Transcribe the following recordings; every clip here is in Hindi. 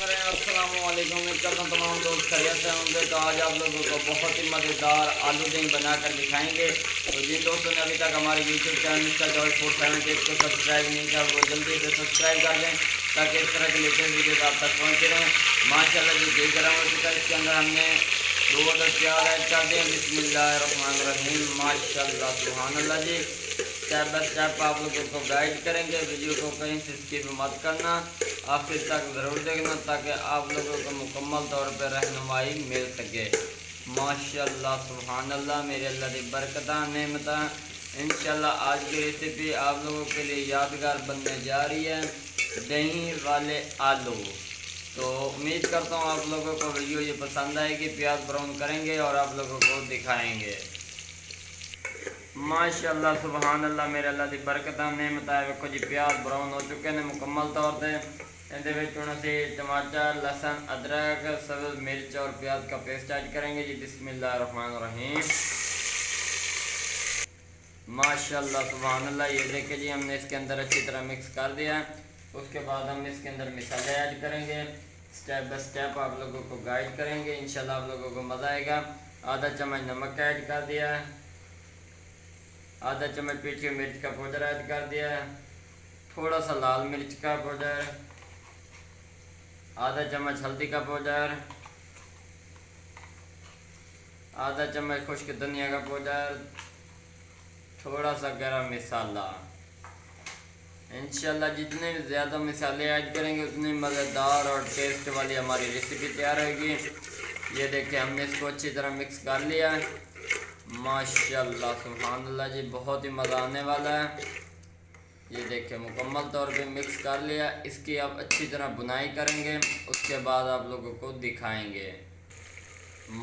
अस्सलामुअलैकुम। उम्मीद करता हूँ तमाम दोस्त खैरियत से होंगे। तो आज आप लोगों को बहुत ही मज़ेदार आलू दही बनाकर दिखाएंगे। तो जिन दोस्तों ने अभी तक हमारे यूट्यूब चैनल का जो फूड फैमिली को सब्सक्राइब नहीं किया वो जल्दी से सब्सक्राइब कर दें ताकि इस तरह के लेटेस्ट वीडियो आप तक पहुँचते रहें। माशाल्लाह जी घी गर्म हो चुका है। इसके अंदर हमने 2 अदद प्याज ऐड कर दिए। बिस्मिल्लाहिर्रहमानिर्रहीम। माशाल्लाह सुभानअल्लाह जी। स्टेप बाय स्टेप आप लोगों को गाइड करेंगे। वीडियो को कहीं से स्किप मत करना, आखिर तक ज़रूर देखना ताकि आप लोगों को मुकम्मल तौर पर रहनुमाई मिल सके। माशाल्लाह सुभानअल्लाह। मेरे अल्लाह की बरकत नेमत। इंशाल्लाह आज की रेसिपी आप लोगों के लिए यादगार बनने जा रही है, दही वाले आलू। तो उम्मीद करता हूँ आप लोगों को वीडियो ये पसंद आएगी। प्याज ब्राउन करेंगे और आप लोगों को दिखाएंगे। माशाल्लाह सुभानअल्लाह। मेरे अल्लाह की बरकत नेमत है। देखो जी प्याज ब्राउन हो चुके हैं मुकम्मल तौर पर। ये टमाटर, लहसुन, अदरक, सब्ज़ मिर्च और प्याज का पेस्ट ऐड करेंगे जी। बिस्मिल्लाहिर्रहमानिर्रहीम। माशाल्लाह सुभानअल्लाह। ये देखिए जी हमने इसके अंदर अच्छी तरह मिक्स कर दिया है। उसके बाद हम इसके अंदर मसाले ऐड करेंगे। स्टेप बाय स्टेप आप लोगों को गाइड करेंगे। इंशाल्लाह आप लोगों को मज़ा आएगा। आधा चम्मच नमक ऐड कर दिया है। आधा चम्मच पीछे मिर्च का पाउडर ऐड कर दिया है। थोड़ा सा लाल मिर्च का पाउडर, आधा चम्मच हल्दी का पाउडर, आधा चम्मच खुश्क धनिया का पाउडर, थोड़ा सा गरम मसाला। इंशाल्लाह जितने ज़्यादा मसाले ऐड करेंगे उतनी मज़ेदार और टेस्ट वाली हमारी रेसिपी तैयार होगी। ये देखिए हमने इसको अच्छी तरह मिक्स कर लिया है। माशाल्लाह सुभानअल्लाह जी बहुत ही मज़ा आने वाला है। ये देखिए मुकम्मल तौर पे मिक्स कर लिया। इसकी आप अच्छी तरह बुनाई करेंगे, उसके बाद आप लोगों को दिखाएंगे।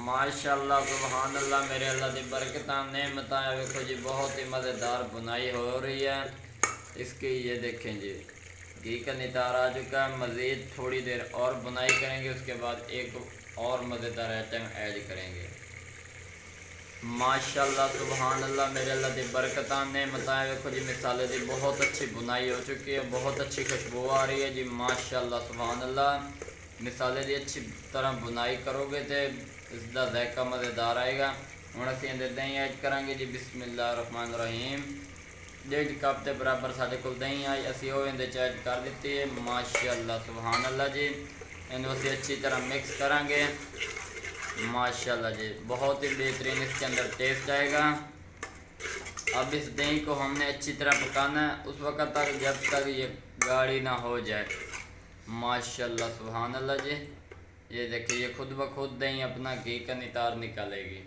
माशाल्लाह सुभानअल्लाह। मेरे अल्लाह की बरकत नेमत है। देखो जी बहुत ही मज़ेदार बुनाई हो रही है इसकी। ये देखें जी घी का नितार आ चुका है। मज़ीद थोड़ी देर और बुनाई करेंगे, उसके बाद एक और मज़ेदार आइटम ऐड करेंगे। माशाल्लाह सुभानअल्लाह। मेरे अल्लाह की बरकत नेमत है। देखो जी मसाले की बहुत अच्छी बुनाई हो चुकी है, बहुत अच्छी खुशबू आ रही है जी। माशाल्लाह सुभानअल्लाह। मिसाले की अच्छी तरह बुनाई करोगे तो इसका जायका मज़ेदार आएगा। हम असी अंदर दही ऐड करांगे जी। बिस्मिल्लाहिर्रहमानिर्रहीम। 1.5 कप के बराबर साढ़े को दही आई, असी वो ऐड कर दी है। माशाल्लाह सुभानअल्लाह जी। इन्हें असी अच्छी तरह मिक्स करांगे। माशाल्लाह जी बहुत ही बेहतरीन इसके अंदर टेस्ट आएगा। अब इस दही को हमने अच्छी तरह पकाना है उस वक़्त तक जब तक ये गाढ़ी ना हो जाए। माशाल्लाह सुभानअल्लाह जी। ये देखिए ये खुद ब खुद दही अपना घी का नितार निकालेगी।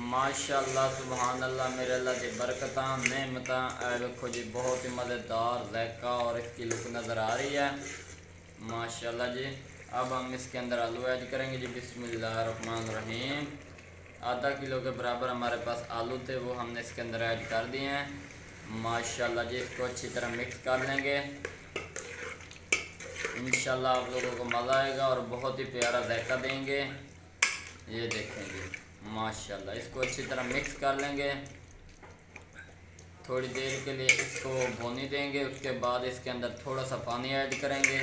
माशाल्लाह सुभानअल्लाह। मेरे अल्लाह की बरकत नेमत। देखो जी बहुत ही मज़ेदार जायका और इसकी लुक नज़र आ रही है। माशाल्लाह जी। अब हम इसके अंदर आलू ऐड करेंगे जी। बिस्मिल्लाहिर्रहमानिर्रहीम। आधा किलो के बराबर हमारे पास आलू थे, वो हमने इसके अंदर ऐड कर दिए हैं। माशाल्लाह जी इसको अच्छी तरह मिक्स कर लेंगे। इंशाल्लाह आप लोगों को मज़ा आएगा और बहुत ही प्यारा जायका देंगे। ये देखेंगे माशाल्लाह। इसको अच्छी तरह मिक्स कर लेंगे। थोड़ी देर के लिए इसको भूनी देंगे, उसके बाद इसके अंदर थोड़ा सा पानी ऐड करेंगे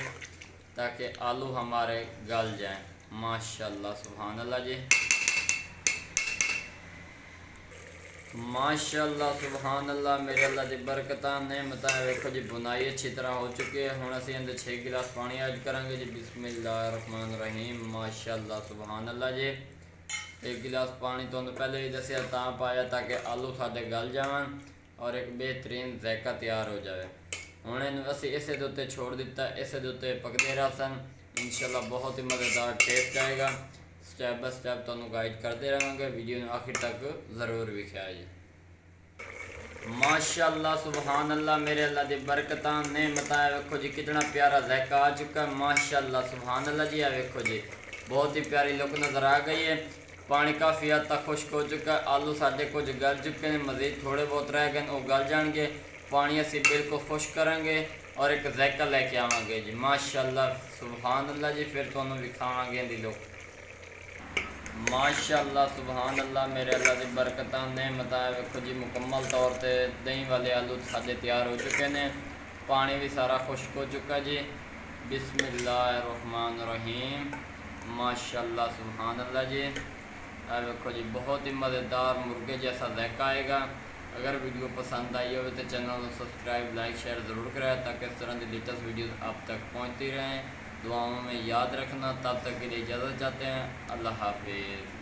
ताकि आलू हमारे गल जाएं। माशाल्लाह सुभानअल्लाह जी। माशाल्लाह सुभानअल्लाह। मेरे अल्लाह की बरकत नेमत है। देखो जी बुनाई अच्छी तरह हो चुकी है। हम असी अंदर 6 गिलास पानी ऐड करेंगे जी। बिस्मिल्लाहिर्रहमानिर्रहीम। माशाल्लाह सुभानअल्लाह जी। 1 गिलास पानी तो पहले ही दसिया ता पाया ताकि आलू साढ़े गल जावन और एक बेहतरीन जायका तैयार हो जाए। हम असी इस उत्ते छोड़ दिता, इस उत्ते पकते रह सन। इंशाल्लाह बहुत ही मज़ेदार टेस्ट आएगा। स्टेप बाय स्टेप तुहानू गाइड करते रहेंगे। वीडियो में आखिर तक ज़रूर विख्या जी। माशाल्लाह सुभानअल्लाह। मेरे अल्लाह की बरकत नेमत है। देखो जी कितना प्यारा जायका आ चुका है। माशाल्लाह सुभानअल्लाह जी। देखो जी बहुत ही प्यारी लुक नज़र आ गई है। पानी काफ़ी हद तक खुश्क हो चुका है। आलू साढ़े कुछ गल चुके हैं, मज़ीद थोड़े बहुत रह गए वो गल जाएंगे। पानी असी बिल्कुल खुश्क करेंगे और एक जायका लेके आवांगे जी। माशाल्लाह सुभानअल्लाह जी। फिर तुहानू विखावांगे इहदी लुक। माशाल्लाह सुभानअल्लाह। मेरे अल्लाह की बरकत नेमत है। देखो जी मुकम्मल तौर पर दही वाले आलू साढ़े तैयार हो चुके हैं। पानी भी सारा खुश्क हो चुका जी। बिस्मिल्लाहिर्रहमानिर्रहीम। माशाल्लाह सुभान अल्लाह जी। अब देखो जी बहुत ही मज़ेदार मुर्गे जैसा जायका आएगा। अगर वीडियो पसंद आई हो तो चैनल को सब्सक्राइब लाइक शेयर ज़रूर करें ताकि इस तरह की लेटेस्ट वीडियोस आप तक पहुंचती रहें। दुआओं में याद रखना। तब तक के लिए इजाज़त चाहते हैं। अल्लाह हाफिज़।